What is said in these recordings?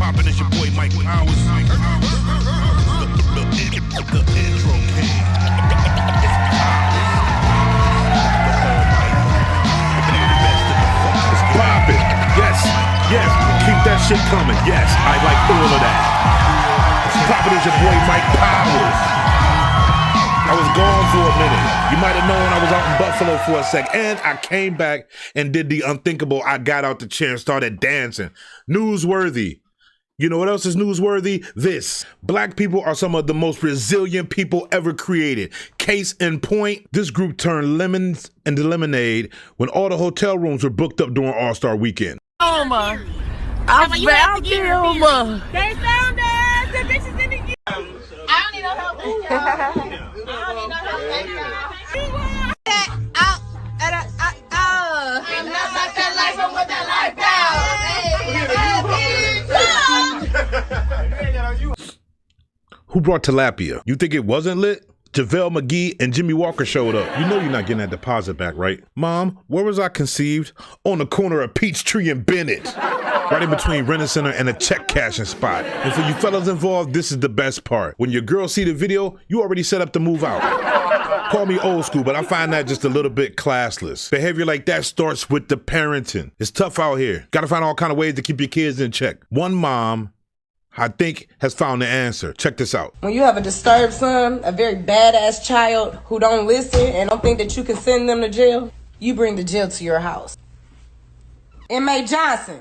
poppin'? It's your boy Mike Powers. The intro king. It's poppin'. Yes, yes. Keep that shit coming. Yes, I like all of that. It's poppin'. It's your boy Mike Powers. I was gone for a minute. You might have known I was out in Buffalo for a sec. And I came back and did the unthinkable. I got out the chair and started dancing. Newsworthy. You know what else is newsworthy? This. Black people are some of the most resilient people ever created. Case in point, this group turned lemons into lemonade when all the hotel rooms were booked up during All-Star Weekend. I found him. They found us. The bitches in the I don't need no help. I don't need no help. I'm not like that life, I'm with that life down. Who brought tilapia? You think it wasn't lit? JaVale McGee and Jimmy Walker showed up. You know you're not getting that deposit back, right? Mom, where was I conceived? On the corner of Peachtree and Bennett. Right in between Renner Center and a check cashing spot. And for you fellas involved, this is the best part. When your girls see the video, you already set up to move out. Call me old school, but I find that just a little bit classless. Behavior like that starts with the parenting. It's tough out here. Gotta find all kind of ways to keep your kids in check. One mom, I think, has found the answer. Check this out. When you have a disturbed son, a very badass child who don't listen and don't think that you can send them to jail, you bring the jail to your house. Inmate Johnson,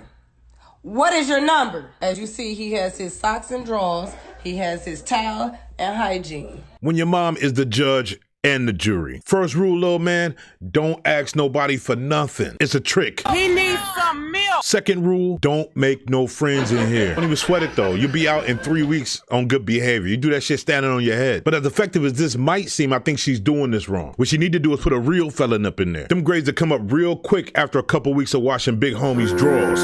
what is your number? As you see, he has his socks and drawers, he has his towel and hygiene. When your mom is the judge and the jury. First rule, little man, don't ask nobody for nothing. It's a trick. He needs some milk. Second rule, don't make no friends in here. Don't even sweat it though. You'll be out in 3 weeks on good behavior. You do that shit standing on your head. But as effective as this might seem, I think she's doing this wrong. What she need to do is put a real felon up in there. Them grades that come up real quick after a couple weeks of washing big homie's drawers.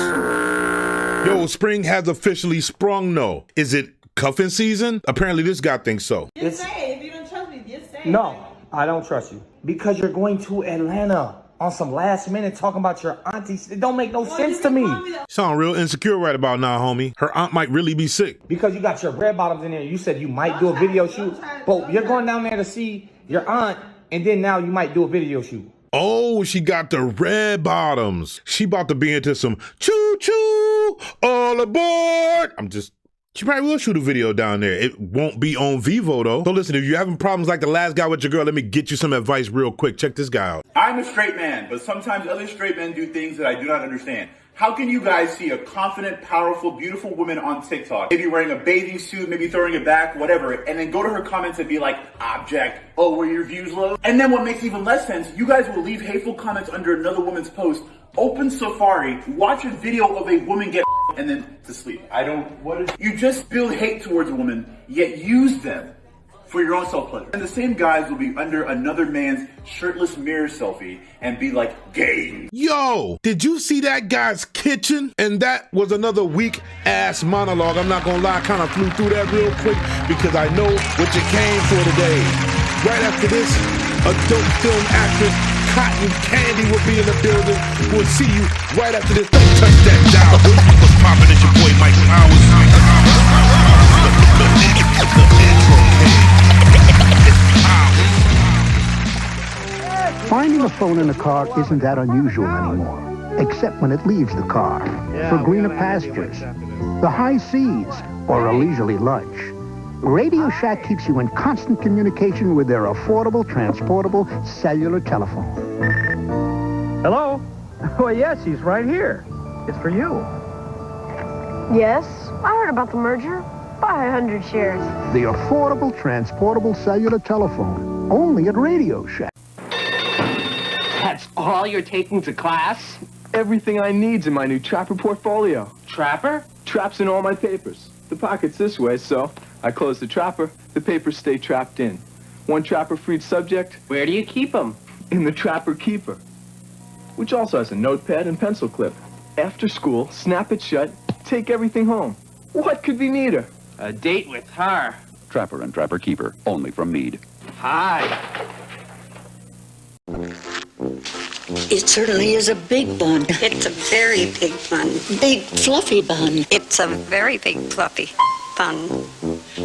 Yo, spring has officially sprung though. Is it cuffing season? Apparently this guy thinks so. Just say, if you don't trust me, just say. No, I don't trust you. Because you're going to Atlanta on some last minute talking about your auntie. It don't make no sense to me. Sound real insecure right about now, homie. Her aunt might really be sick. Because you got your red bottoms in there. You said you might do a video shoot. But you're going down there to see your aunt, and then now you might do a video shoot. Oh, she got the red bottoms. She about to be into some choo-choo, all aboard. She probably will shoot a video down there. It won't be on Vivo though. So listen, if you're having problems like the last guy with your girl, let me get you some advice real quick. Check this guy out. I'm a straight man, but sometimes other straight men do things that I do not understand. How can you guys see a confident, powerful, beautiful woman on TikTok, maybe wearing a bathing suit, maybe throwing it back, whatever, and then go to her comments and be like, object, oh, were your views low? And then what makes even less sense, you guys will leave hateful comments under another woman's post, open Safari, watch a video of a woman get and then to sleep. You just build hate towards a woman, yet use them for your own self-pleasure. And the same guys will be under another man's shirtless mirror selfie and be like, gay. Yo, did you see that guy's kitchen? And that was another weak ass monologue. I'm not gonna lie, I kind of flew through that real quick because I know what you came for today. Right after this, adult film actress Cotton Candi will be in the building. We'll see you right after this. Don't touch that dial. What's poppin'? It's your boy Mike Powers. The intro king. Finding a phone in a car isn't that unusual anymore, except when it leaves the car for greener pastures, the high seas, or a leisurely lunch. Radio Shack keeps you in constant communication with their affordable, transportable cellular telephone. Hello? Oh, yes, he's right here. It's for you. Yes, I heard about the merger. Buy 100 shares. The affordable, transportable cellular telephone, only at Radio Shack. That's all you're taking to class? Everything I need's in my new Trapper portfolio. Trapper? Traps in all my papers. The pocket's this way, so I close the trapper, the papers stay trapped in. One trapper-freed subject. Where do you keep them? In the Trapper Keeper, which also has a notepad and pencil clip. After school, snap it shut, take everything home. What could be neater? A date with her. Trapper and Trapper Keeper, only from Mead. Hi. Is It certainly is a big bun. It's a very big bun. Big, fluffy bun. It's a very big, fluffy bun.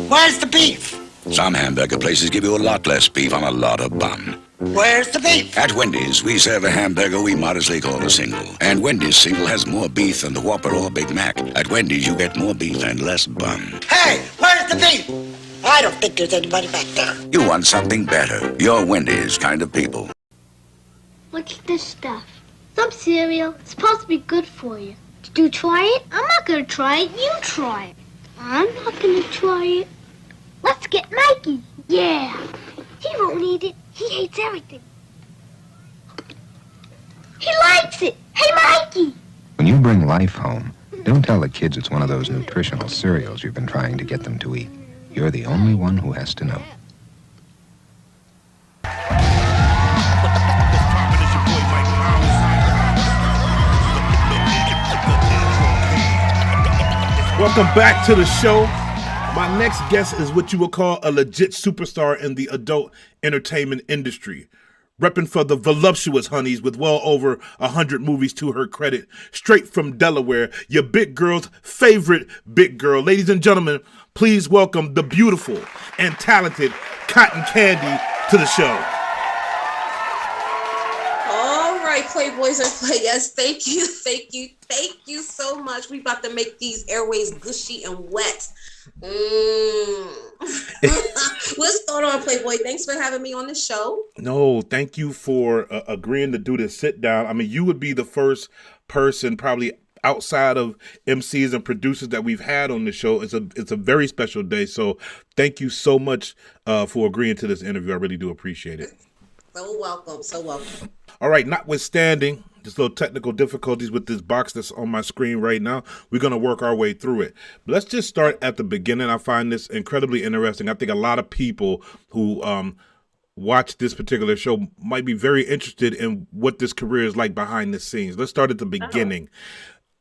Where's the beef? Some hamburger places give you a lot less beef on a lot of bun. Where's the beef? At Wendy's, we serve a hamburger we modestly call a single. And Wendy's single has more beef than the Whopper or Big Mac. At Wendy's, you get more beef and less bun. Hey, where's the beef? I don't think there's anybody back there. You want something better. You're Wendy's kind of people. What's this stuff? Some cereal. It's supposed to be good for you. Did you try it? I'm not going to try it. You try it. I'm not going to try it. Let's get Mikey. Yeah. He won't eat it. He hates everything. He likes it. Hey, Mikey. When you bring life home, don't tell the kids it's one of those nutritional cereals you've been trying to get them to eat. You're the only one who has to know. Welcome back to the show. My next guest is what you would call a legit superstar in the adult entertainment industry. Repping for the voluptuous honeys with well over 100 movies to her credit. Straight from Delaware, your big girl's favorite big girl. Ladies and gentlemen, please welcome the beautiful and talented Cotton Candi to the show. All right, Playboys and Playas, thank you so much. We about to make these airways gushy and wet. Let's start on Playboy. Thanks for having me on the show. No, thank you for agreeing to do this sit down. I mean, you would be the first person probably outside of MCs and producers that we've had on the show. It's a very special day. So thank you so much for agreeing to this interview. I really do appreciate it. So welcome. So welcome. All right, notwithstanding just little technical difficulties with this box that's on my screen right now, we're going to work our way through it. But let's just start at the beginning. I find this incredibly interesting. I think a lot of people who watch this particular show might be very interested in what this career is like behind the scenes. Let's start at the beginning.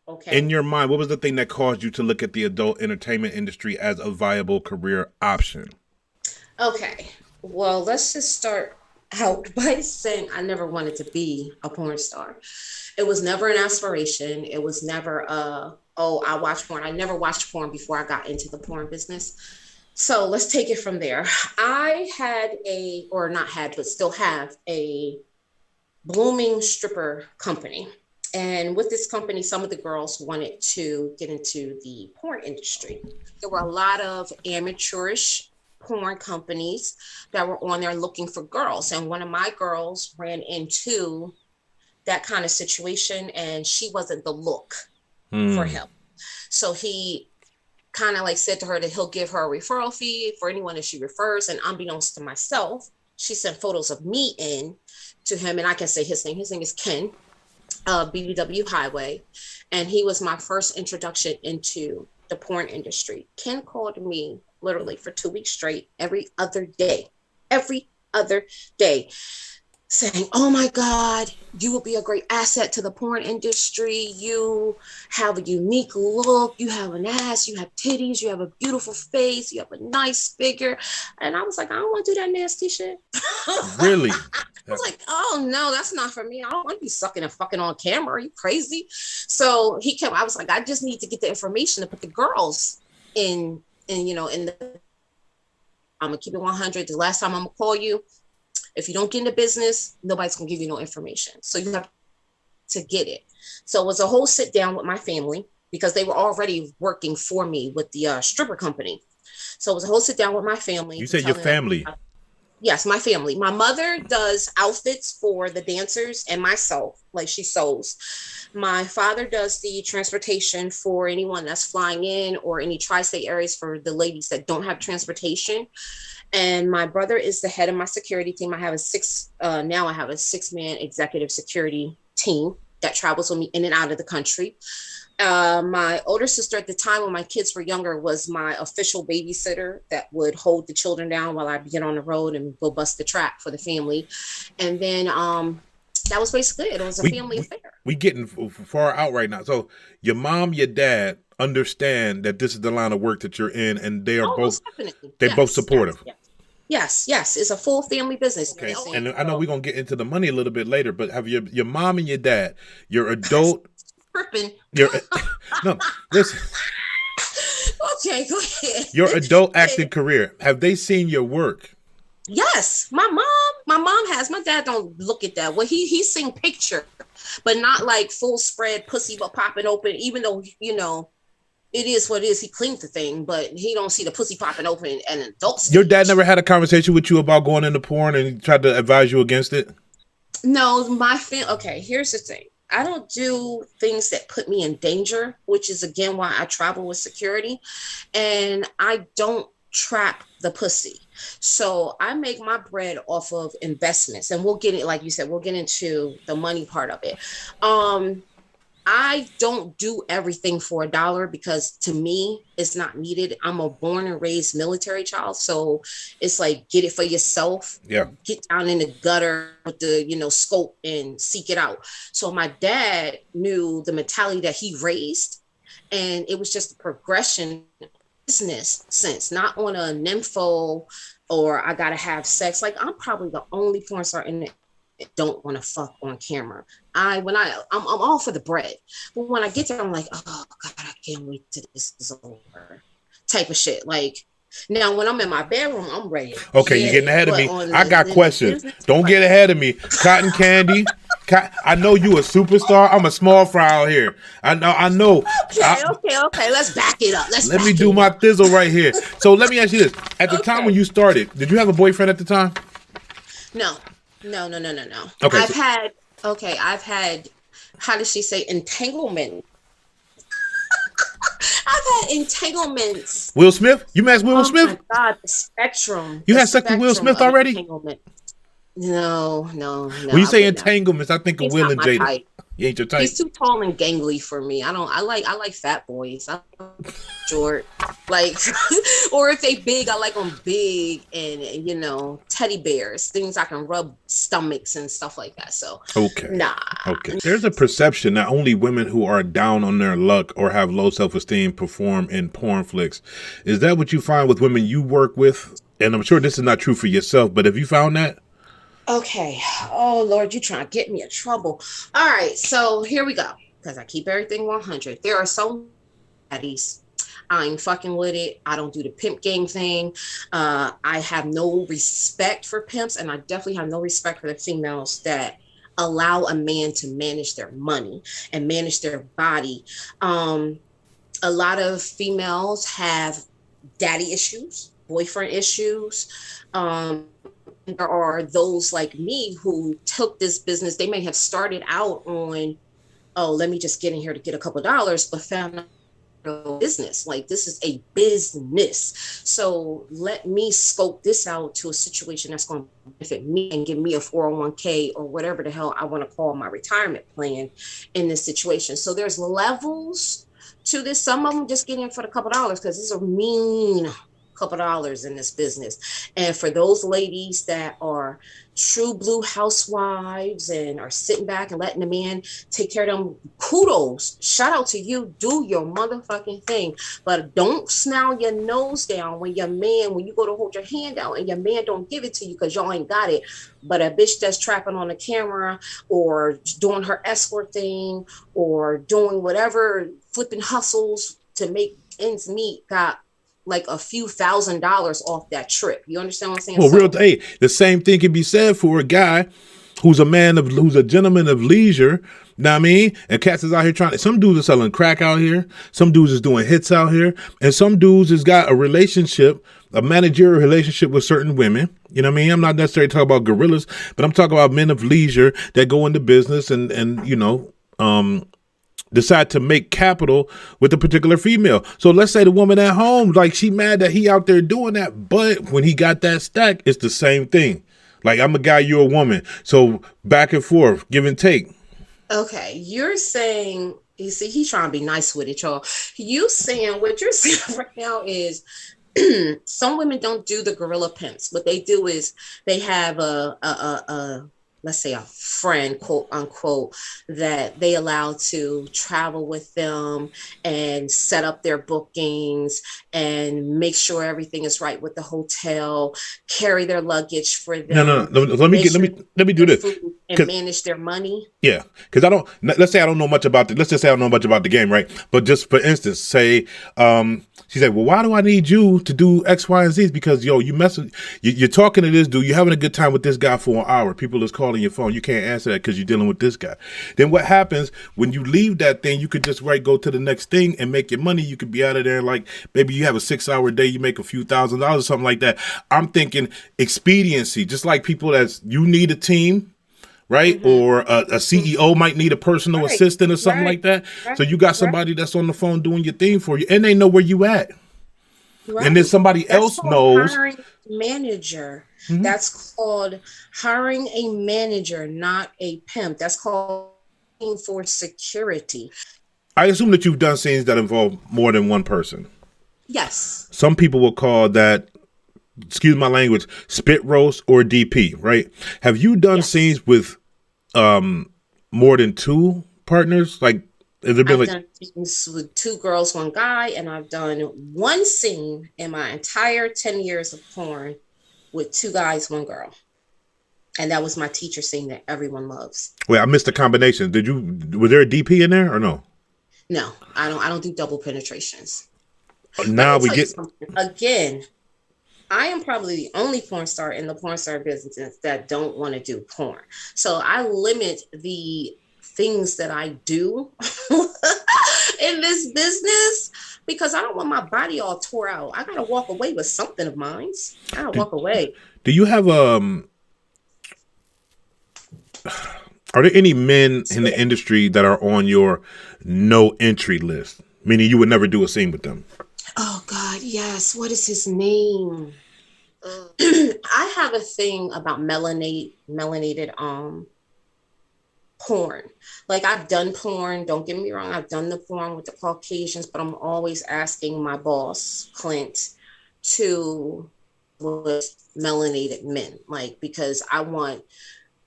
Okay. In your mind, what was the thing that caused you to look at the adult entertainment industry as a viable career option? Okay. Well, let's just start out by saying I never wanted to be a porn star. It was never an aspiration. It was never I watch porn. I never watched porn before I got into the porn business. So let's take it from there. I had still have a blooming stripper company. And with this company, some of the girls wanted to get into the porn industry. There were a lot of amateurish porn companies that were on there looking for girls. And one of my girls ran into that kind of situation and she wasn't the look for him. So he kind of like said to her that he'll give her a referral fee for anyone that she refers. And unbeknownst to myself, she sent photos of me in to him. And I can say his name. His name is Ken, BBW Highway. And he was my first introduction into the porn industry. Ken called me literally for 2 weeks straight, every other day, saying, oh my God, you will be a great asset to the porn industry. You have a unique look. You have an ass, you have titties, you have a beautiful face, you have a nice figure. And I was like, I don't want to do that nasty shit. Really? I was like, oh no, that's not for me. I don't want to be sucking and fucking on camera. Are you crazy? So I was like, I just need to get the information to put the girls in the, I'm gonna keep it 100. The last time I'm gonna call you, if you don't get in the business, nobody's gonna give you no information. So you have to get it. So it was a whole sit down with my family because they were already working for me with the stripper company. So it was a whole sit down with my family. You said your family? Yes, my family. My mother does outfits for the dancers and myself, like she sews. My father does the transportation for anyone that's flying in or any tri-state areas for the ladies that don't have transportation. And my brother is the head of my security team. I have a 6-man executive security team that travels with me in and out of the country. My older sister at the time when my kids were younger was my official babysitter that would hold the children down while I get on the road and go bust the trap for the family. And then that was basically it. It was a family affair. We getting far out right now. So your mom, your dad understand that this is the line of work that you're in and they are both supportive. Yes. Yes, it's a full family business. Okay, and I know we're gonna get into the money a little bit later, but have your mom and your dad, your adult, tripping. Your no, listen. Okay, go ahead. Your adult acting career, have they seen your work? Yes, my mom has. My dad don't look at that. Well, he's seen picture, but not like full spread pussy but popping open. Even though it is what it is. He cleaned the thing, but he don't see the pussy popping open and adults. Your dad never had a conversation with you about going into porn and tried to advise you against it? No, okay, here's the thing. I don't do things that put me in danger, which is again why I travel with security, and I don't trap the pussy. So I make my bread off of investments, and we'll get it, like you said, we'll get into the money part of it. I don't do everything for $1 because to me, it's not needed. I'm a born and raised military child. So it's like, get it for yourself. Yeah. Get down in the gutter with the, scope and seek it out. So my dad knew the mentality that he raised, and it was just a progression business sense, not on a nympho or I got to have sex. Like I'm probably the only porn star in the don't want to fuck on camera. I'm all for the bread, but when I get there, I'm like, oh God, I can't wait till this is over, type of shit. Like now, when I'm in my bedroom, I'm ready. Okay, you're getting ahead of me. I got questions. Don't get ahead of me. Cotton Candi. I know you a superstar. I'm a small fry out here. I know. Okay. Let's back it up. Let me do my thizzle right here. So let me ask you this: at the time when you started, did you have a boyfriend at the time? No. Okay. I've had, how does she say, entanglement? I've had entanglements. Will Smith? You met Will Smith? Oh my God, the spectrum. You had sex with Will Smith already? No. When you say entanglements, I think of Will and Jada. Type. You ain't your type. He's too tall and gangly for me. I like fat boys. I like short, like, or if they big, I like them big and teddy bears, things I can rub stomachs and stuff like that. So nah. Okay. There's a perception that only women who are down on their luck or have low self-esteem perform in porn flicks. Is that what you find with women you work with? And I'm sure this is not true for yourself, but have you found that? Okay. Oh, Lord, you're trying to get me in trouble. All right. So here we go. Because I keep everything 100. There are some daddies. I ain't fucking with it. I don't do the pimp game thing. I have no respect for pimps. And I definitely have no respect for the females that allow a man to manage their money and manage their body. A lot of females have daddy issues, boyfriend issues. There are those like me who took this business. They may have started out on, oh, let me just get in here to get a couple of dollars, but found out business. Like this is a business. So let me scope this out to a situation that's going to benefit me and give me a 401k or whatever the hell I want to call my retirement plan in this situation. So there's levels to this. Some of them just get in for the couple of dollars because it's a mean couple dollars in this business. And for those ladies that are true blue housewives and are sitting back and letting the man take care of them, kudos, shout out to you. Do your motherfucking thing, but don't snarl your nose down when you go to hold your hand out and your man don't give it to you because y'all ain't got it. But a bitch that's trapping on the camera or doing her escort thing or doing whatever flipping hustles to make ends meet got like a few $1,000s off that trip. You understand what I'm saying? Well, the same thing can be said for a guy who's a gentleman of leisure. Know what I mean? And cats is out here some dudes are selling crack out here. Some dudes is doing hits out here. And some dudes has got a managerial relationship with certain women. You know what I mean? I'm not necessarily talking about gorillas, but I'm talking about men of leisure that go into business and decide to make capital with a particular female. So let's say the woman at home, like she mad that he out there doing that, but when he got that stack, it's the same thing. Like I'm a guy, you're a woman. So back and forth, give and take. Okay, you're saying, you see, he's trying to be nice with it, y'all. What you're saying right now is some women don't do the gorilla pimps. What they do is they have a let's say a friend, quote unquote, that they allow to travel with them and set up their bookings and make sure everything is right with the hotel, carry their luggage for them. No. Let me do this and manage their money. Yeah, because let's say I don't know much about let's just say I don't know much about the game, right? But just for instance, say she said, well, why do I need you to do X, Y, and Z? Because you're talking to this dude, you're having a good time with this guy for an hour. People is calling your phone. You can't answer that because you're dealing with this guy. Then what happens when you leave that thing? You could just go to the next thing and make your money. You could be out of there like maybe you have a 6-hour day, you make a few $1,000s or something like that. I'm thinking expediency, just like people you need a team. Right? Mm-hmm. Or a CEO might need a personal assistant or something like that. So you got somebody that's on the phone doing your thing for you and they know where you at. And then somebody else knows. Hiring a manager. Mm-hmm. That's called hiring a manager, not a pimp. That's called for security. I assume that you've done scenes that involve more than one person. Yes. Some people will call that, excuse my language, spit roast or DP, right? Have you done scenes with more than 2 partners? Like, has there been I've done scenes with 2 girls, 1 guy, and I've done 1 scene in my entire 10 years of porn with 2 guys, 1 girl. And that was my teacher scene that everyone loves. Wait, I missed the combination. Was there a DP in there or no? No, I don't do double penetrations. Now we get again. I am probably the only porn star in the porn star business that don't want to do porn. So I limit the things that I do in this business because I don't want my body all tore out. I got to walk away with something of mine. I got to walk away. Do you have are there any men in the industry that are on your no entry list? Meaning you would never do a scene with them? Oh God, yes. What is his name? I have a thing about melanated porn. Like I've done porn, don't get me wrong, I've done the porn with the Caucasians, but I'm always asking my boss, Clint, to with melanated men. Like because I want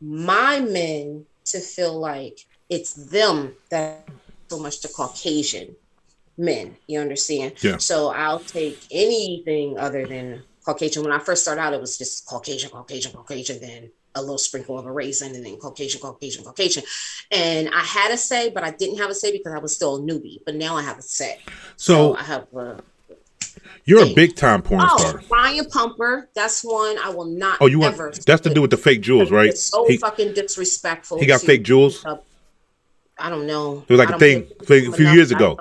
my men to feel like it's them that so much the Caucasian men, you understand? Yeah. So I'll take anything other than Caucasian. When I first started out, it was just Caucasian, then a little sprinkle of a raisin, and then Caucasian. And I had a say, but I didn't have a say because I was still a newbie. But now I have a say. So I have you're a big time porn star. Brian Pumper, that's one I will not ever. That's to do with the fake jewels, right? It's so fucking disrespectful. He got fake jewels? I don't know. It was like a thing a few years ago.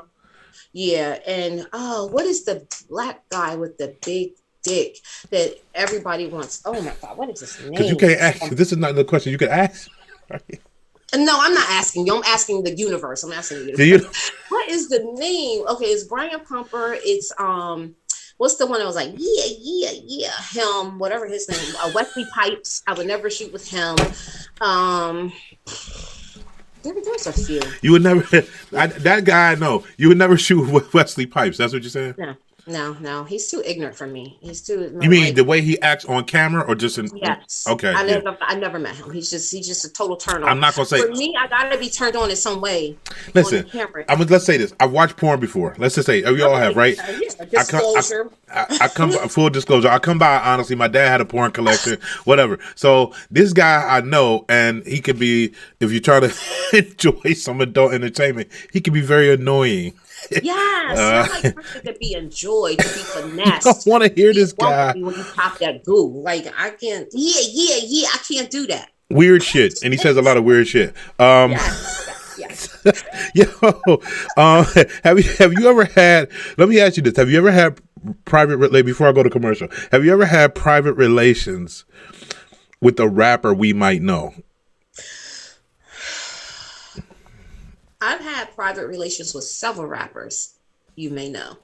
Yeah, and what is the black guy with the big dick that everybody wants? Oh my God, what is his name? Because you can't ask. This is not the question you could ask. Right? No, I'm not asking you. I'm asking the universe. I'm asking the universe. What is the name? Okay, it's Brian Pumper. It's what's the one that was like yeah him, whatever his name. Wesley Pipes. I would never shoot with him. There's a few. You would never. That guy, no. You would never shoot with Wesley Pipes. That's what you're saying? No. He's too ignorant for me. He's too. You mean the way he acts on camera, or just in? Yes. Okay. I never met him. He's just a total turn on. I'm not gonna say. For me, I gotta be turned on in some way. Listen, let's say this. I've watched porn before. Let's just say we all have, right? Disclosure. I come full disclosure. I come by honestly. My dad had a porn collection, whatever. So this guy I know, and he could be, if you're trying to enjoy some adult entertainment, he can be very annoying. Yes, I like person to be enjoyed, to be finessed. I want to hear this guy when you pop that goo. Like I can't. Yeah. I can't do that. Weird shit, and he says a lot of weird shit. Yes. Yo, have you ever had? Let me ask you this: have you ever had private? Before I go to commercial, have you ever had private relations with a rapper we might know? I've had private relations with several rappers you may know.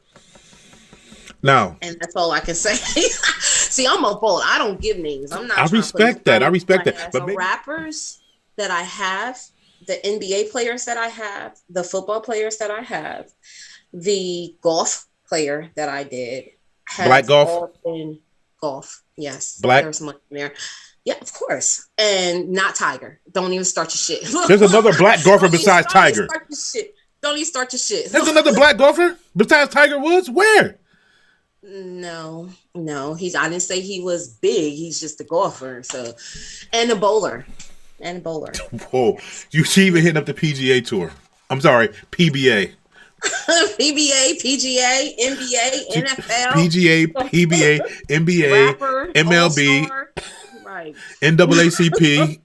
Now, and that's all I can say. See, I'm a bold. I don't give names. I'm not. I respect that. But rappers that I have, the NBA players that I have, the football players that I have, the golf player that I did. Black golf. Golf. Yes. Black. There's money there. Yeah, of course. And not Tiger. Don't even start your shit. There's another black golfer besides Tiger. Don't even start your shit. There's another black golfer besides Tiger Woods? Where? No. I didn't say he was big. He's just a golfer. So, and a bowler. Whoa. You see even hitting up the PGA Tour. I'm sorry, PBA. PBA, PGA, NBA, NFL. PGA, PBA, NBA, rapper, MLB, right. NAACP,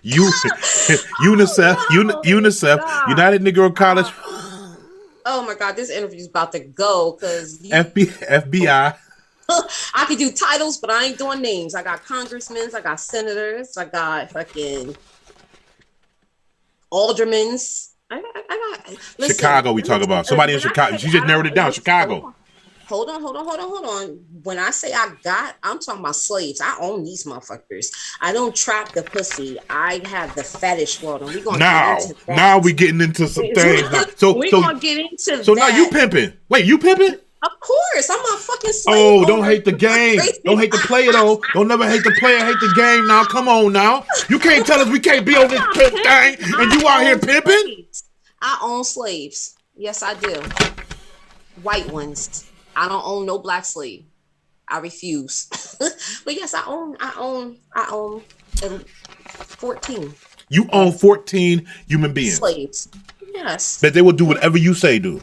UNICEF, United Negro College. Oh my God, this interview is about to go because FBI. I could do titles, but I ain't doing names. I got congressmen, I got senators, I got fucking aldermans. I got listen, Chicago. We talk about somebody in Chicago. She just narrowed it down. Chicago. Hold on. When I say I'm talking about slaves. I own these motherfuckers. I don't trap the pussy. I have the fetish world, and we gonna get into that. Now we getting into some things. We're gonna get into that. So now you pimping? Wait, you pimping? Of course, I'm a fucking slave. Oh, don't hate the game. Don't hate the player though. Don't never hate the player. Hate the game. Now, come on now. You can't tell us we can't be on this pimp thing, and you out here pimping. I own slaves. Yes, I do. White ones. I don't own no black slave. I refuse. But yes, I own 14. You own 14 human beings. Slaves. Yes. That they will do whatever you say do.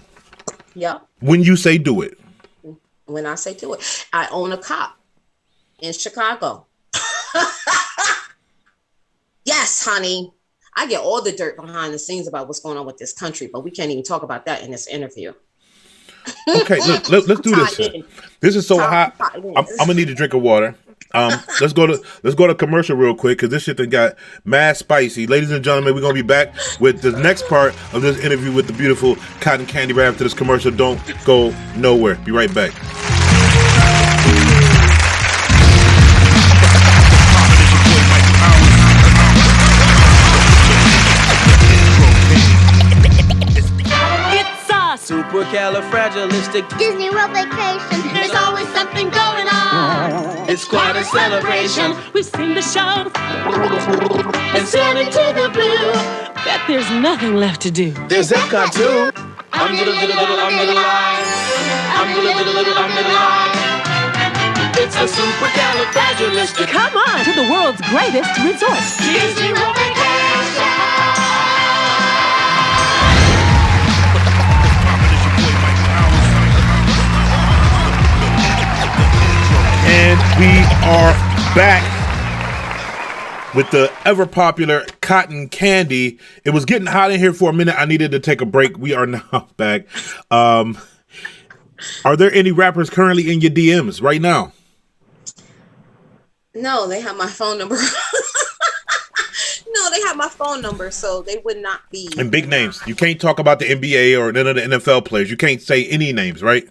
Yep. When you say do it. When I say do it. I own a cop in Chicago. Yes, honey. I get all the dirt behind the scenes about what's going on with this country, but we can't even talk about that in this interview. Okay, let's do this. This is so hot. I'm gonna need a drink of water. Let's go to commercial real quick because this shit done got mad spicy. Ladies and gentlemen, we're gonna be back with the next part of this interview with the beautiful Cotton Candi right after this commercial. Don't go nowhere. Be right back. Supercalifragilistic Disney World vacation. There's always something going on. It's quite a celebration. We've seen the show And sailed into the blue. Bet there's nothing left to do. There's Epcot too. I'm little, I'm little line. I'm little line. It's a supercalifragilistic. Come on to the world's greatest resort. Disney World vacation. And we are back with the ever popular Cotton Candi. It was getting hot in here for a minute. I needed to take a break. We are now back. Are there any rappers currently in your DMs right now? No, they have my phone number. No, they have my phone number, so they would not be. And big names. You can't talk about the NBA or none of the NFL players. You can't say any names, right?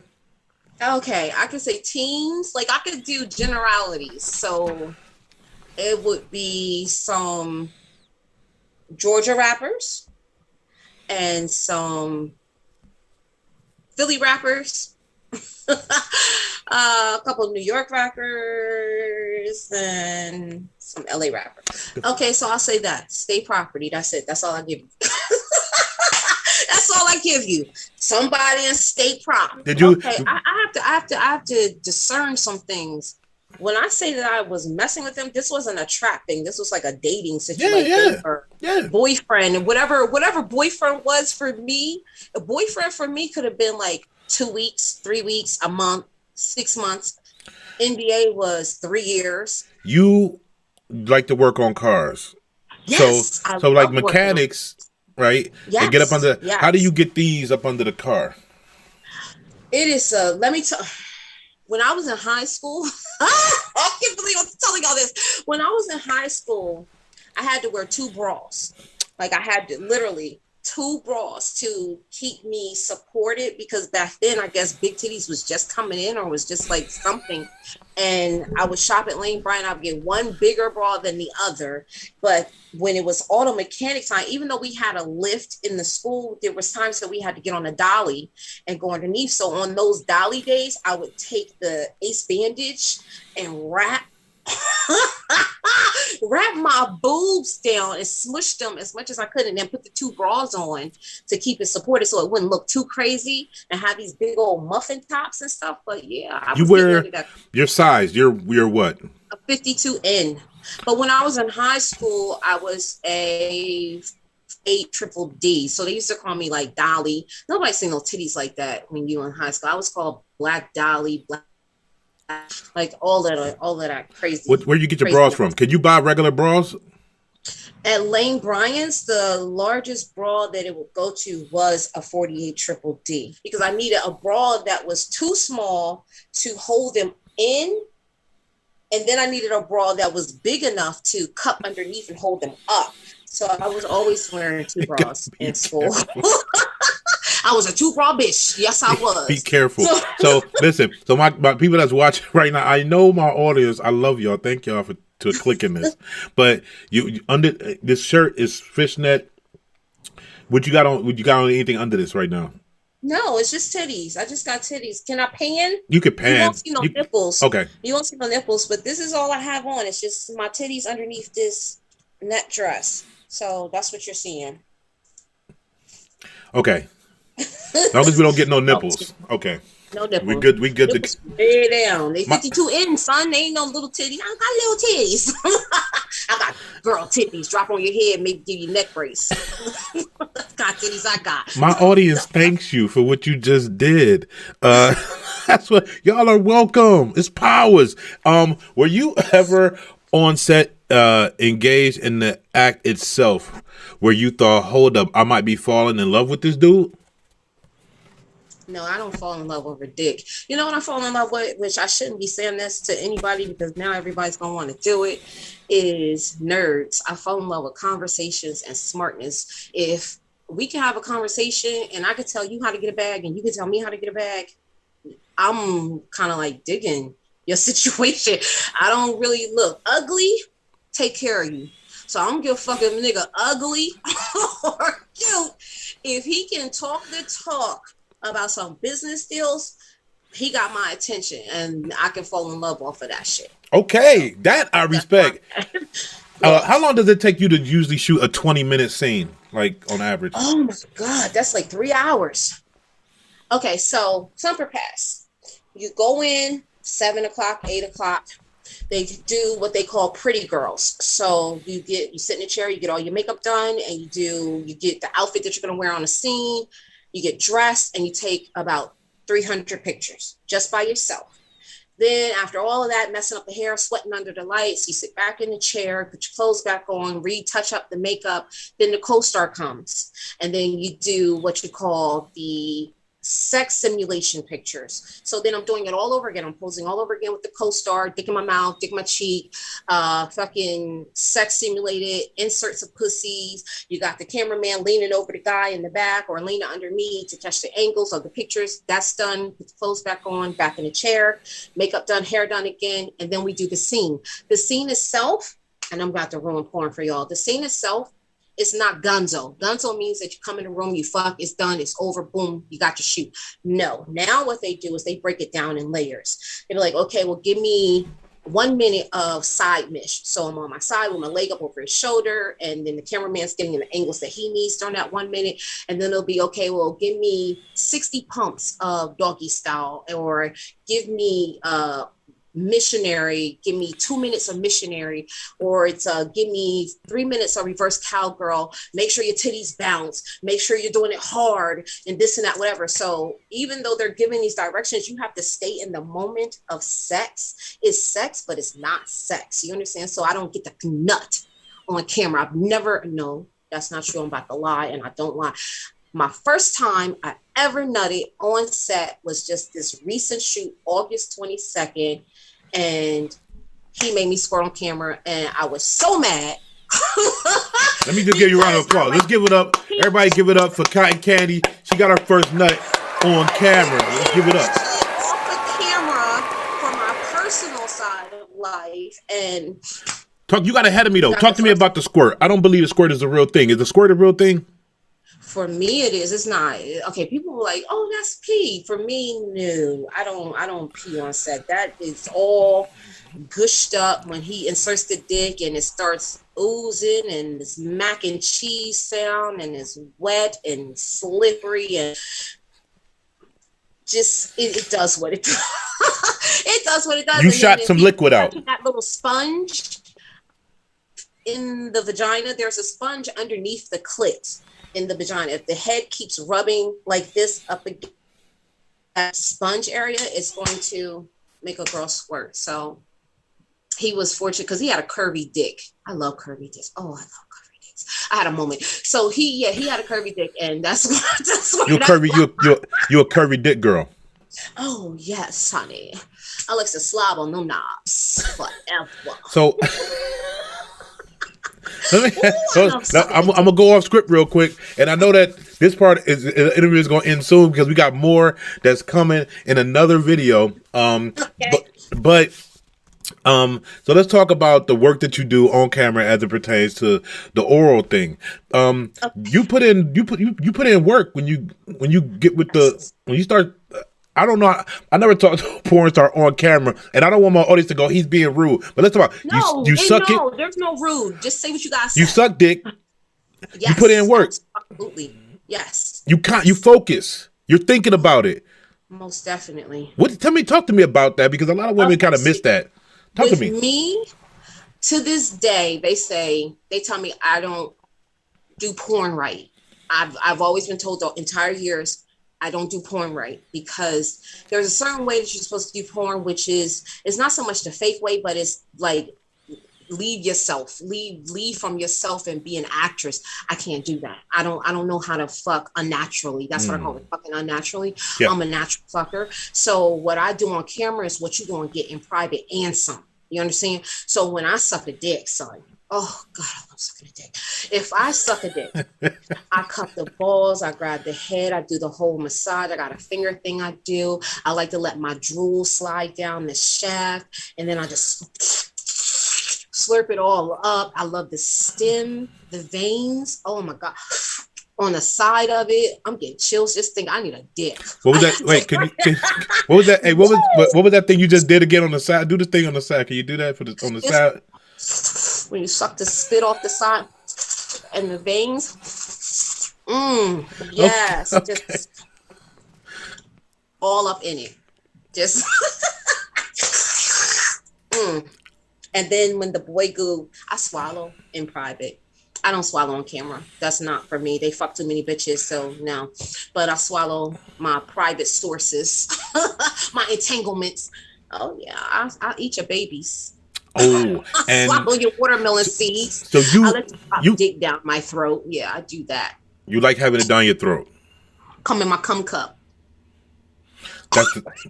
Okay, I could say teams. Like, I could do generalities. So it would be some Georgia rappers and some Philly rappers, a couple of New York rappers, and some LA rappers. Okay, so I'll say that. State property. That's it. That's all I give you. That's all I give you. Somebody in state property. Did you? Okay, I have to discern some things. When I say that I was messing with them, this wasn't a trap thing. This was like a dating situation or boyfriend, and whatever boyfriend was for me. A boyfriend for me could have been like 2 weeks, 3 weeks, a month, 6 months. NBA was 3 years. You like to work on cars. Yes, so like mechanics. Right? Yes. They get up under. Yes. How do you get these up under the car? It is. Let me tell. When I was in high school, I can't believe I'm telling y'all this. When I was in high school, I had to wear 2 bras. Like I had to literally 2 bras to keep me supported because back then I guess big titties was just coming in or was just like something. And I would shop at Lane Bryant. I would get one bigger bra than the other. But when it was auto mechanic time, even though we had a lift in the school, there was times that we had to get on a dolly and go underneath. So on those dolly days, I would take the ace bandage and wrap wrap my boobs down and smush them as much as I could, and then put the 2 bras on to keep it supported so it wouldn't look too crazy and have these big old muffin tops and stuff. But yeah, I You was wear getting that your size. You're what? a 52N. But when I was in high school, I was a 8 triple D. So they used to call me like Dolly. Nobody seen no titties like that when you were in high school. I was called Black Dolly, like all of that crazy. Where you get your bras from? Can you buy regular bras? At Lane Bryant's, the largest bra that it would go to was a 48 triple D, because I needed a bra that was too small to hold them in. And then I needed a bra that was big enough to cup underneath and hold them up. So I was always wearing 2 bras in school. I was a 2-bra bitch. Yes, I was. Be careful. So listen, so my people that's watching right now, I know my audience, I love y'all. Thank y'all for clicking this. But you under this shirt is fishnet. What you got on? Would you got on anything under this right now? No, it's just titties. I just got titties. Can I pan? You can pan. You won't see no nipples. Okay. You won't see no nipples, but this is all I have on. It's just my titties underneath this net dress. So that's what you're seeing. Okay. As long as we don't get no nipples. Okay. No nipples. We good. We good to way down. They 52 in, son. They ain't no little titties. I got little titties. I got girl titties. Drop on your head, maybe give you a neck brace. That's the kind of titties I got. My audience thanks you for what you just did. That's what y'all are welcome. It's Powers. Were you ever on set engaged in the act itself where you thought, hold up, I might be falling in love with this dude? No, I don't fall in love over dick. You know what I fall in love with, which I shouldn't be saying this to anybody because now everybody's going to want to do it, is nerds. I fall in love with conversations and smartness. If we can have a conversation and I could tell you how to get a bag and you can tell me how to get a bag, I'm kind of like digging your situation. I don't really look ugly, take care of you. So I don't give a fuck if a nigga ugly or cute. If he can talk the talk about some business deals, he got my attention and I can fall in love off of that shit. Okay, that I respect. How long does it take you to usually shoot a 20-minute scene, like on average? Oh my God, that's like 3 hours. Okay, so Summer Pass. You go in 7 o'clock, 8 o'clock. They do what they call pretty girls. So you sit in a chair, you get all your makeup done, and you get the outfit that you're gonna wear on a scene. You get dressed and you take about 300 pictures just by yourself. Then after all of that, messing up the hair, sweating under the lights, you sit back in the chair, put your clothes back on, retouch up the makeup. Then the co-star comes and then you do what you call the sex simulation pictures. So then I'm doing it all over again. I'm posing all over again with the co-star, dick in my mouth, dick in my cheek, fucking sex simulated inserts of pussies. You got the cameraman leaning over the guy in the back or leaning under me to catch the angles of the pictures. That's done. Put the clothes back on, back in the chair, makeup done, hair done again. And then we do the scene. The scene itself, and I'm about to ruin porn for y'all. The scene itself, it's not gonzo. Gonzo means that you come in the room, you fuck, it's done, it's over, boom, you got your shoot. No, now what they do is they break it down in layers. They're like, okay, well, give me 1 minute of side mish. So I'm on my side with my leg up over his shoulder, and then the cameraman's getting in the angles that he needs during that 1 minute. And then it'll be, okay, well, give me 60 pumps of doggy style, or give me missionary, give me 2 minutes of missionary, or it's give me 3 minutes of reverse cowgirl, make sure your titties bounce, make sure you're doing it hard, and this and that, whatever. So even though they're giving these directions, you have to stay in the moment of sex. It's sex, but it's not sex. You understand? So I don't get the nut on camera. I've never, no, that's not true. I'm about to lie, and I don't lie. My first time I ever nutted on set was just this recent shoot, August 22nd. And he made me squirt on camera, and I was so mad. Let me just give you a round of applause. Let's give it up. Everybody give it up for Cotton Candi. She got her first nut on camera. Let's give it up. Off the camera for my personal side of life. And you got ahead of me, though. Talk to me about the squirt. I don't believe the squirt is a real thing. Is the squirt a real thing? For me, it is. It's not. Okay, people were like, "Oh, that's pee." For me, no. I don't pee on set. That is all gushed up when he inserts the dick and it starts oozing and this mac and cheese sound and it's wet and slippery and just it does what it does. It does what it does. You and shot some liquid out. That little sponge in the vagina. There's a sponge underneath the clit in the vagina. If the head keeps rubbing like this up against that sponge area, it's going to make a girl squirt. So he was fortunate because he had a curvy dick. I love curvy dicks. Oh, I love curvy dicks. I had a moment. So he had a curvy dick, and that's what You're a curvy dick girl. Oh yes, honey. I like to slob on them knobs forever. So I'm gonna go off script real quick, and I know that this part is the interview is gonna end soon because we got more that's coming in another video. Okay. But so let's talk about the work that you do on camera as it pertains to the oral thing. You put in work when you get with when you start. I don't know. I never talked to a porn star on camera, and I don't want my audience to go, he's being rude. But let's talk about you suck it. There's no rude. Just say what you gotta say. You suck dick. Yes, you put in work. Absolutely. Yes. You focus. You're thinking about it. Most definitely. Talk to me about that, because a lot of women kind of miss that. Talk to me. With me, to this day, they tell me I don't do porn right. I've always been told the entire years I don't do porn right, because there's a certain way that you're supposed to do porn, which is, it's not so much the fake way, but it's like leave from yourself and be an actress. I can't do that. I don't know how to fuck unnaturally. That's what I call it, fucking unnaturally. Yeah. I'm a natural fucker. So what I do on camera is what you're gonna get in private and some. You understand? So when I suck a dick, son, oh God, I love sucking a dick. If I suck a dick, I cut the balls, I grab the head, I do the whole massage. I got a finger thing I do. I like to let my drool slide down the shaft, and then I just slurp it all up. I love the stem, the veins. Oh my God. On the side of it, I'm getting chills. Just think I need a dick. What was that? Wait, what was that? Hey, what was that thing you just did again on the side? Do the thing on the side. Can you do that on the side? When you suck the spit off the side and the veins. Yes. Okay. Just all up in it. Just And then when the boy goo, I swallow in private. I don't swallow on camera. That's not for me. They fuck too many bitches, so no. But I swallow my private sources, my entanglements. Oh yeah, I eat your babies. Oh, and swallow your watermelon seeds. So I let you dig down my throat. Yeah, I do that. You like having it down your throat? Come in my cum cup.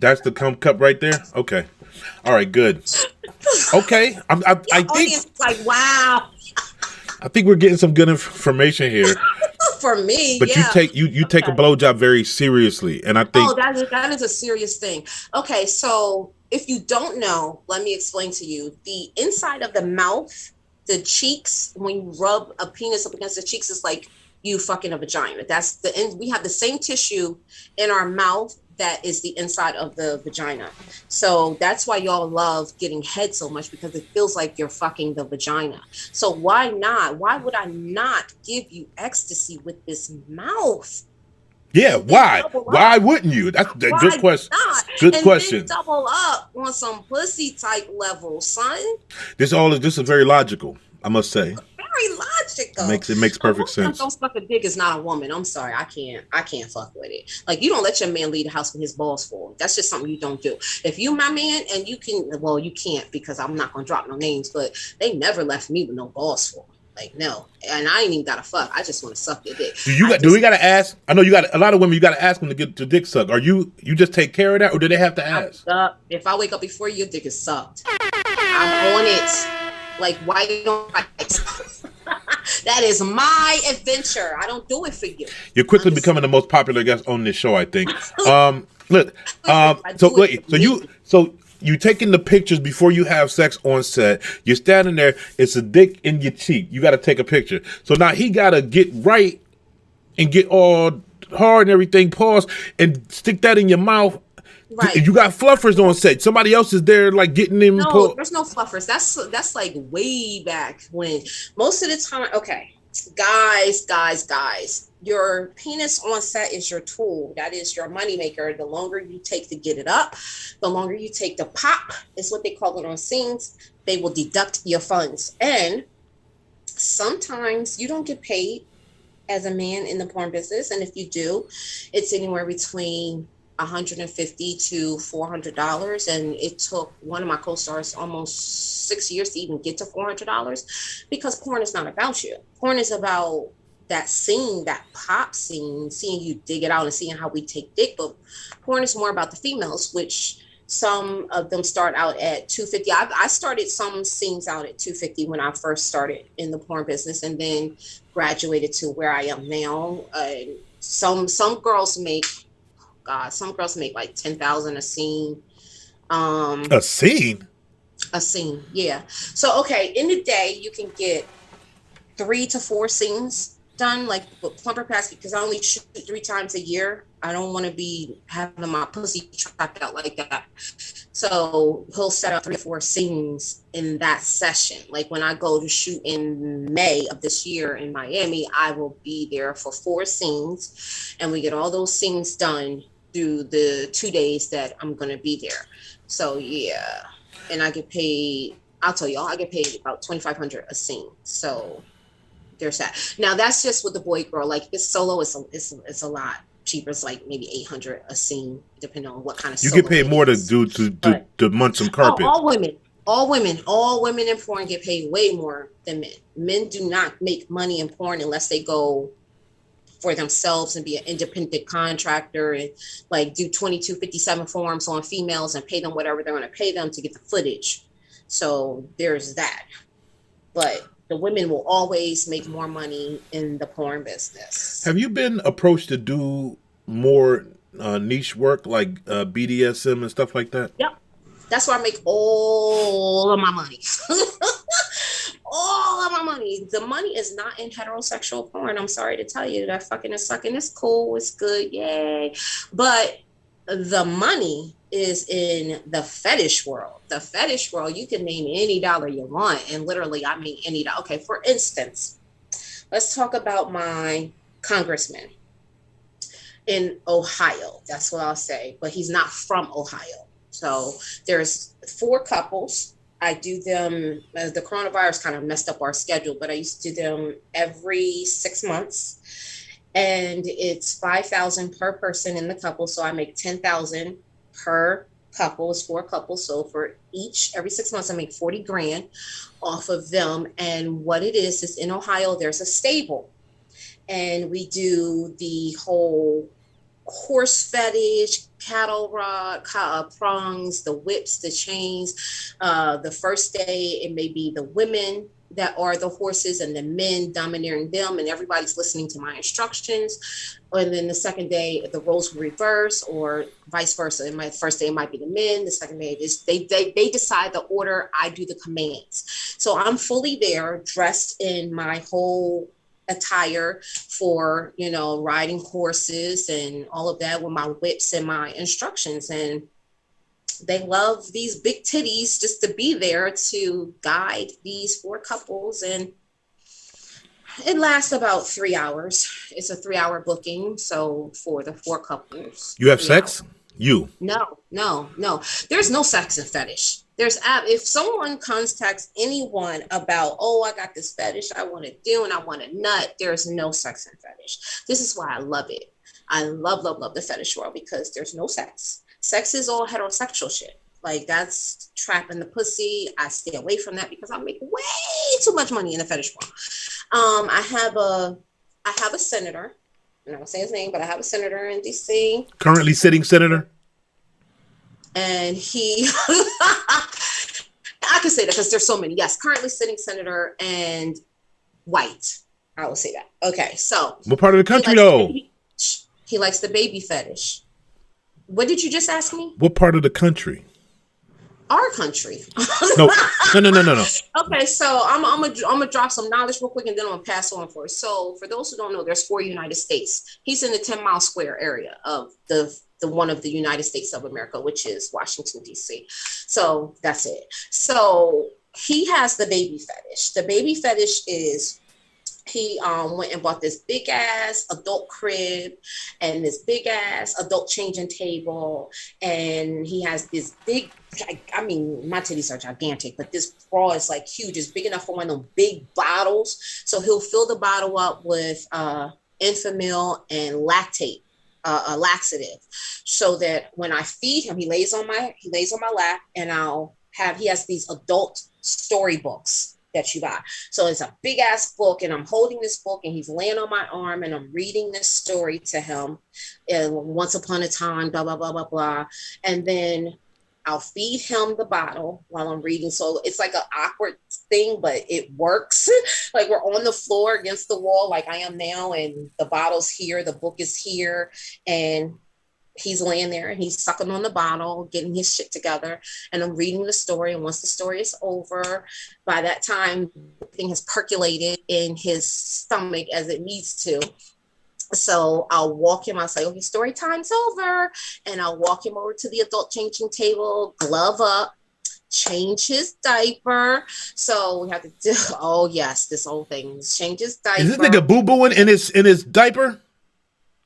That's the cum cup right there. Okay, all right, good. Okay, I think like wow. I think we're getting some good information here. For me, but yeah. you take a blowjob very seriously, and I think that is a serious thing. Okay, so if you don't know, let me explain to you. The inside of the mouth, the cheeks, when you rub a penis up against the cheeks, is like you fucking a vagina. That's the end. We have the same tissue in our mouth that is the inside of the vagina. So that's why y'all love getting head so much, because it feels like you're fucking the vagina. So why not? Why would I not give you ecstasy with this mouth? Yeah, why? Why wouldn't you? That's a good question. Good question. Then double up on some pussy type level, son. This is very logical, I must say. Very logical. It makes perfect sense. Don't suck a dick is not a woman. I'm sorry, I can't fuck with it. Like, you don't let your man leave the house with his balls full. That's just something you don't do. If you my man and you can, well, you can't, because I'm not gonna drop no names, but they never left me with no balls full. Like, no, and I ain't even gotta fuck. I just want to suck your dick. Do we gotta ask? I know you got a lot of women. You gotta ask them to get your dick sucked. Are you just take care of that, or do they have to ask? If I wake up before you, your dick is sucked. I'm on it. Like, why don't I? That is my adventure. I don't do it for you. You're quickly becoming the most popular guest on this show, I think. So you taking the pictures before you have sex on set. You're standing there. It's a dick in your cheek. You got to take a picture. So now he got to get right and get all hard and everything, pause, and stick that in your mouth. Right. You got fluffers on set. Somebody else is there, like getting them. No, there's no fluffers. That's like way back when. Most of the time, okay, guys, your penis on set is your tool. That is your moneymaker. The longer you take to get it up, the longer you take to pop, is what they call it on scenes. They will deduct your funds. And sometimes you don't get paid as a man in the porn business. And if you do, it's anywhere between $150 to $400, and it took one of my co-stars almost 6 years to even get to $400, because porn is not about you. Porn is about that scene, that pop scene, seeing you dig it out and seeing how we take dick. But porn is more about the females, which some of them start out at $250. I started some scenes out at $250 when I first started in the porn business, and then graduated to where I am now. Some girls make like $10,000 a scene. A scene? A scene, yeah. So, okay, in the day, you can get 3 to 4 scenes done, like with plumber pass, because I only shoot 3 times a year. I don't want to be having my pussy trapped out like that. So he'll set up 3 or 4 scenes in that session. Like when I go to shoot in May of this year in Miami, I will be there for 4 scenes, and we get all those scenes done through the 2 days that I'm going to be there. So yeah, and I get paid, I'll tell y'all, I get paid about $2,500 a scene. So there's that. Now that's just with the boy girl. Like it's solo, it's a lot cheaper. It's like maybe $800 a scene, depending on what kind of. You get paid more to do to munch some carpet. All women in porn get paid way more than men. Men do not make money in porn unless they go for themselves and be an independent contractor and like do 2257 forms on females and pay them whatever they're going to pay them to get the footage. So there's that. But the women will always make more money in the porn business. Have you been approached to do more niche work like BDSM and stuff like that? Yep. That's where I make all of my money. All of my money. The money is not in heterosexual porn. I'm sorry to tell you. That fucking and sucking is cool. It's good. Yay. But the money is in the fetish world. The fetish world, you can name any dollar you want. And literally, I mean any dollar. Okay, for instance, let's talk about my congressman in Ohio. That's what I'll say. But he's not from Ohio. So there's 4 couples. I do them, the coronavirus kind of messed up our schedule, but I used to do them every 6 months. And it's $5,000 per person in the couple. So I make $10,000 per couple. It's 4 couples. So for each, every 6 months, I make $40,000 off of them. And what it is in Ohio, there's a stable. And we do the whole horse fetish, cattle rod, prongs, the whips, the chains. The first day, it may be the women that are the horses and the men domineering them, and everybody's listening to my instructions. And then the second day, the roles will reverse, or vice versa. In my first day, it might be the men. The second day, is they decide the order. I do the commands. So I'm fully there, dressed in my whole attire for, riding horses and all of that with my whips and my instructions. And they love these big titties just to be there to guide these 4 couples. And it lasts about 3 hours. It's a 3-hour booking. So for the 4 couples. You have sex? Hours. You? No. There's no sex and fetish. If someone contacts anyone about, I got this fetish I want to do and I want a nut, there's no sex and fetish. This is why I love it. I love the fetish world, because there's no sex. Sex is all heterosexual shit. Like that's trapping the pussy. I stay away from that because I make way too much money in the fetish world. I have a senator. I'm not gonna say his name, but I have a senator in DC. Currently sitting senator? And he, I can say that because there's so many. Yes, currently sitting senator and white. I will say that. Okay, so. What part of the country though? He likes the baby fetish. What did you just ask me? What part of the country? Our country. No. Okay, so I'm gonna drop some knowledge real quick, and then I'm gonna pass on for it. So for those who don't know, there's 4 United States. He's in the 10-mile square area of the one of the United States of America, which is Washington, D.C. So that's it. So he has the baby fetish. The baby fetish is he went and bought this big ass adult crib and this big ass adult changing table, and he has this big, I mean, my titties are gigantic, but this bra is like huge. It's big enough for one of them big bottles. So he'll fill the bottle up with Enfamil and lactate, a laxative, so that when I feed him, he lays on my lap, and he has these adult storybooks that you buy. So it's a big ass book, and I'm holding this book, and he's laying on my arm, and I'm reading this story to him. And once upon a time, blah, blah, blah, blah, blah. And then I'll feed him the bottle while I'm reading. So it's like an awkward thing, but it works. Like we're on the floor against the wall, like I am now, and the bottle's here, the book is here, and he's laying there and he's sucking on the bottle, getting his shit together, and I'm reading the story. And once the story is over, by that time, everything has percolated in his stomach as it needs to. So I'll walk him, I'll say, okay, story time's over. And I'll walk him over to the adult changing table, glove up, change his diaper. So we have to do, oh yes, this whole thing, change his diaper. Is this nigga boo-booing in his diaper?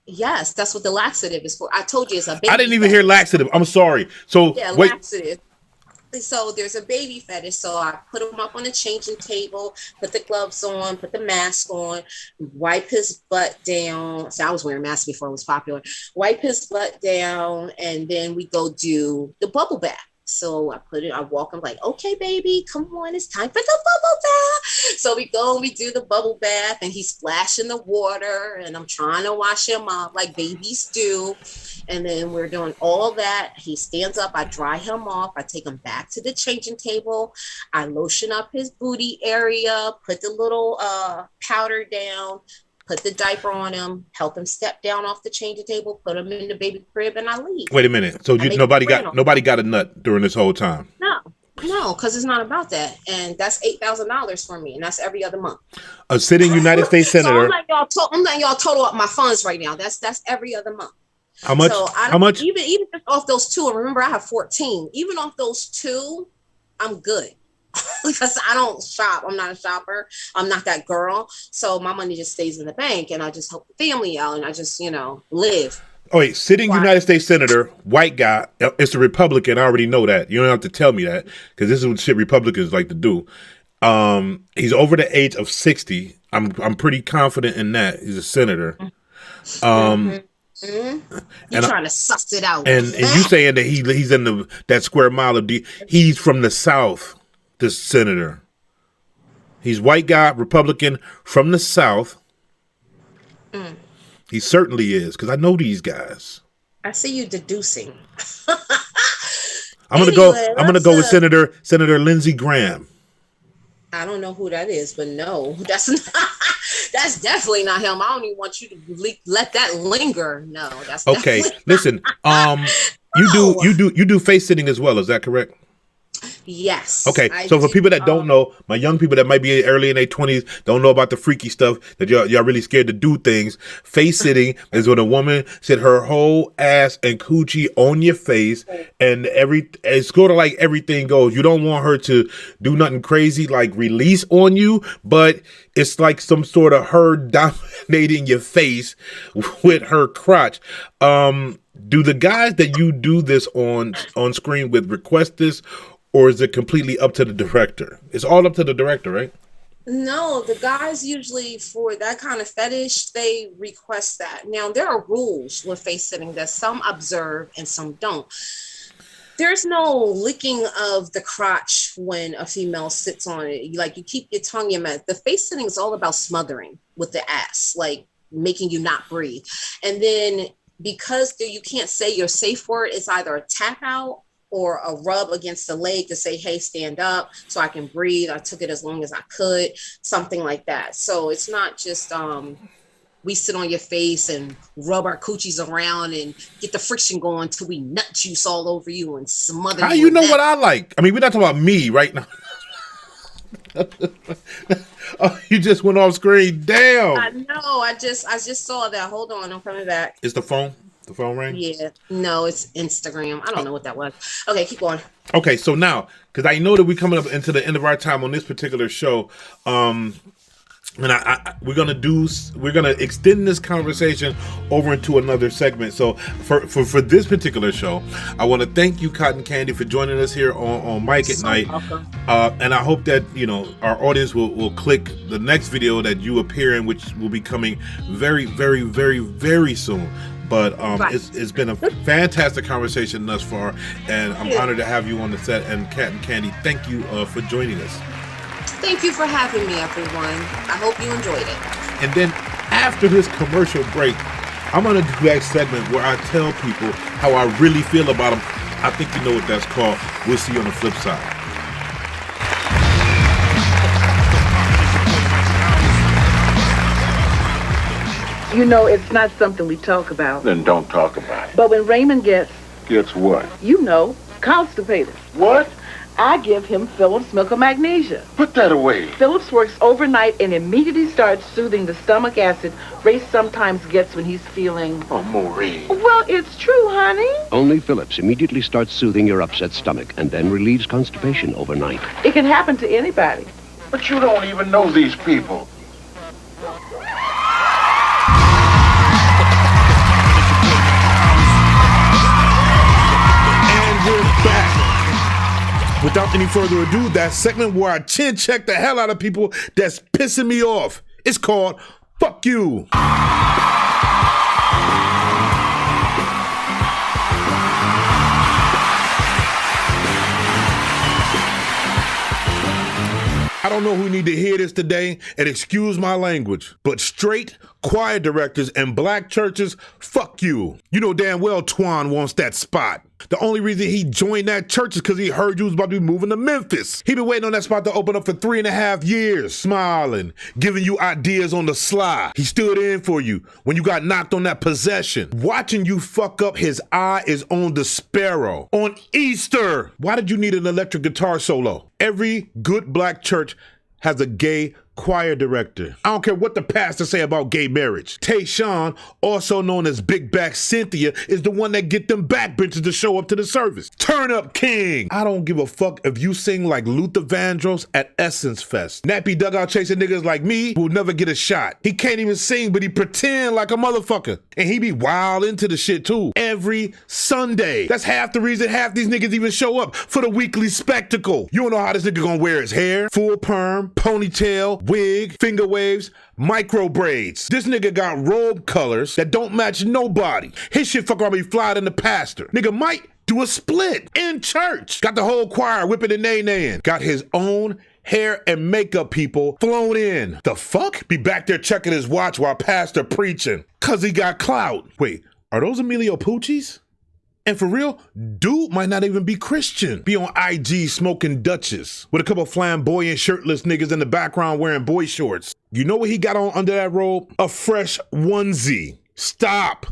Yes, that's what the laxative is for. I told you it's a baby. I didn't even hear laxative. I'm sorry. So yeah, wait. Laxative. So there's a baby fetish. So I put him up on the changing table, put the gloves on, put the mask on, wipe his butt down. So I was wearing masks before it was popular. Wipe his butt down, and then we go do the bubble bath. So I walk him like, okay, baby, come on, it's time for the bubble bath. So we go and we do the bubble bath, and he's splashing the water, and I'm trying to wash him up like babies do. And then we're doing all that. He stands up, I dry him off, I take him back to the changing table, I lotion up his booty area, put the little powder down, put the diaper on him, help him step down off the changing table, put him in the baby crib, and I leave. Wait a minute. So nobody got a nut during this whole time? No, because it's not about that. And that's $8,000 for me, and that's every other month. A sitting United States senator. So I'm letting y'all total up my funds right now. That's every other month. How much? So How much? Even off those 2, remember I have 14. Even off those 2, I'm good. Because I don't shop. I'm not a shopper. I'm not that girl. So my money just stays in the bank, and I just help the family out, and I just, live. Oh wait, sitting United States senator, white guy. It's a Republican. I already know that. You don't have to tell me that, because this is what shit Republicans like to do. He's over the age of 60. I'm pretty confident in that. He's a senator. You're trying to suss it out. And you saying that he's in that square mile of he's from the South. This senator, he's white guy, Republican from the South. He certainly is, because I know these guys. I see you deducing. I'm gonna go with Senator Lindsey Graham. I don't know who that is, but no, that's definitely not him. I don't even want you to let that linger. No, that's okay. Listen, you do face sitting as well. Is that correct? Yes. Okay, so for people that don't know, my young people that might be early in their 20s, don't know about the freaky stuff, that y'all really scared to do things. Face sitting is when a woman sit her whole ass and coochie on your face, and it's sort of like everything goes. You don't want her to do nothing crazy like release on you, but it's like some sort of her dominating your face with her crotch. Do the guys that you do this on screen with request this, or is it completely up to the director? It's all up to the director, right? No, the guys usually for that kind of fetish, they request that. Now, there are rules with face sitting that some observe and some don't. There's no licking of the crotch when a female sits on it. Like, you keep your tongue in your mouth. The face sitting is all about smothering with the ass, like making you not breathe. And then because you can't say your safe word, it's either a tap out or a rub against the leg to say, hey, stand up so I can breathe. I took it as long as I could, something like that. So it's not just we sit on your face and rub our coochies around and get the friction going till we nut juice all over you and smother How you. you know what I like? I mean, we're not talking about me right now. Oh, you just went off screen. Damn. I know. I just saw that. Hold on, I'm coming back. It's the phone. The phone rang? Yeah. No, it's Instagram. I don't know what that was. Okay, keep going. Okay, so now, because I know that we're coming up into the end of our time on this particular show, and we're gonna extend this conversation over into another segment. So for this particular show, I want to thank you, Cotton Candi, for joining us here on Mike Nite. And I hope that our audience will click the next video that you appear in, which will be coming very, very, very, very soon. But it's been a fantastic conversation thus far, and I'm honored to have you on the set. And Cotton Candi, thank you for joining us. Thank you for having me, everyone. I hope you enjoyed it. And then after this commercial break, I'm going to do that segment where I tell people how I really feel about them. I think you know what that's called. We'll see you on the flip side. You know, it's not something we talk about. Then don't talk about it. But when Raymond gets what? You know, constipated. What? I give him Phillips Milk of Magnesia. Put that away. Phillips works overnight and immediately starts soothing the stomach acid Ray sometimes gets when he's feeling... Oh, Maureen. Well, it's true, honey. Only Phillips immediately starts soothing your upset stomach and then relieves constipation overnight. It can happen to anybody. But you don't even know these people. And we're back. Without any further ado, that segment where I chin check the hell out of people that's pissing me off. It's called Fuck You. I don't know who need to hear this today, and excuse my language, but straight choir directors and black churches, fuck you. You know damn well Twan wants that spot. The only reason he joined that church is because he heard you was about to be moving to Memphis. He been waiting on that spot to open up for 3.5 years, smiling, giving you ideas on the sly. He stood in for you when you got knocked on that possession. Watching you fuck up, his eye is on the sparrow. On Easter, why did you need an electric guitar solo? Every good black church has a gay choir director. I don't care what the pastor say about gay marriage. Tayshawn, also known as Big Back Cynthia, is the one that get them backbenchers to show up to the service. Turn up king. I don't give a fuck if you sing like Luther Vandross at Essence Fest. Nappy dugout chasing niggas like me will never get a shot. He can't even sing, but he pretend like a motherfucker. And he be wild into the shit too. Every Sunday. That's half the reason half these niggas even show up for the weekly spectacle. You don't know how this nigga gonna wear his hair. Full perm, ponytail, wig, finger waves, micro braids. This nigga got robe colors that don't match nobody. His shit fuck around be fly than the pastor. Nigga might do a split in church. Got the whole choir whipping and nay-naying. Got his own hair and makeup people flown in. The fuck? Be back there checking his watch while pastor preaching. Cause he got clout. Wait, are those Emilio Pucci's? And for real, dude might not even be Christian. Be on IG smoking Dutchess with a couple flamboyant shirtless niggas in the background wearing boy shorts. You know what he got on under that robe? A fresh onesie. Stop.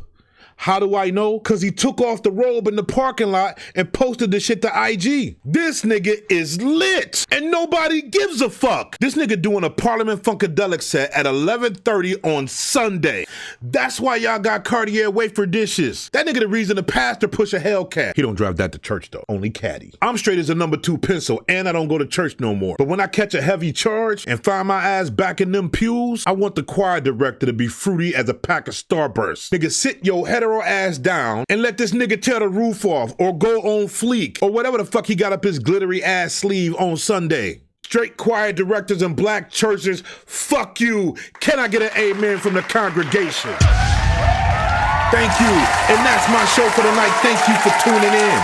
How do I know? Cause he took off the robe in the parking lot and posted the shit to IG. This nigga is lit and nobody gives a fuck. This nigga doing a Parliament Funkadelic set at 11:30 on Sunday. That's why y'all got Cartier wafer dishes. That nigga the reason the pastor push a Hellcat. He don't drive that to church though, only caddy. I'm straight as a number 2 pencil and I don't go to church no more. But when I catch a heavy charge and find my ass back in them pews, I want the choir director to be fruity as a pack of Starburst. Nigga, sit your hetero ass down and let this nigga tear the roof off or go on fleek or whatever the fuck he got up his glittery ass sleeve on Sunday. Straight choir directors and black churches, fuck you. Can I get an amen from the congregation? Thank you. And that's my show for the night. Thank you for tuning in.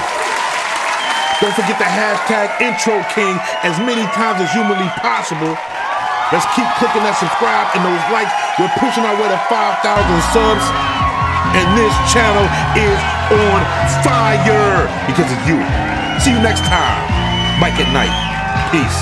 Don't forget the hashtag intro king as many times as humanly possible. Let's keep clicking that subscribe and those likes. We're pushing our way to 5,000 subs. And this channel is on fire because of you. See you next time. Mike at Night. Peace.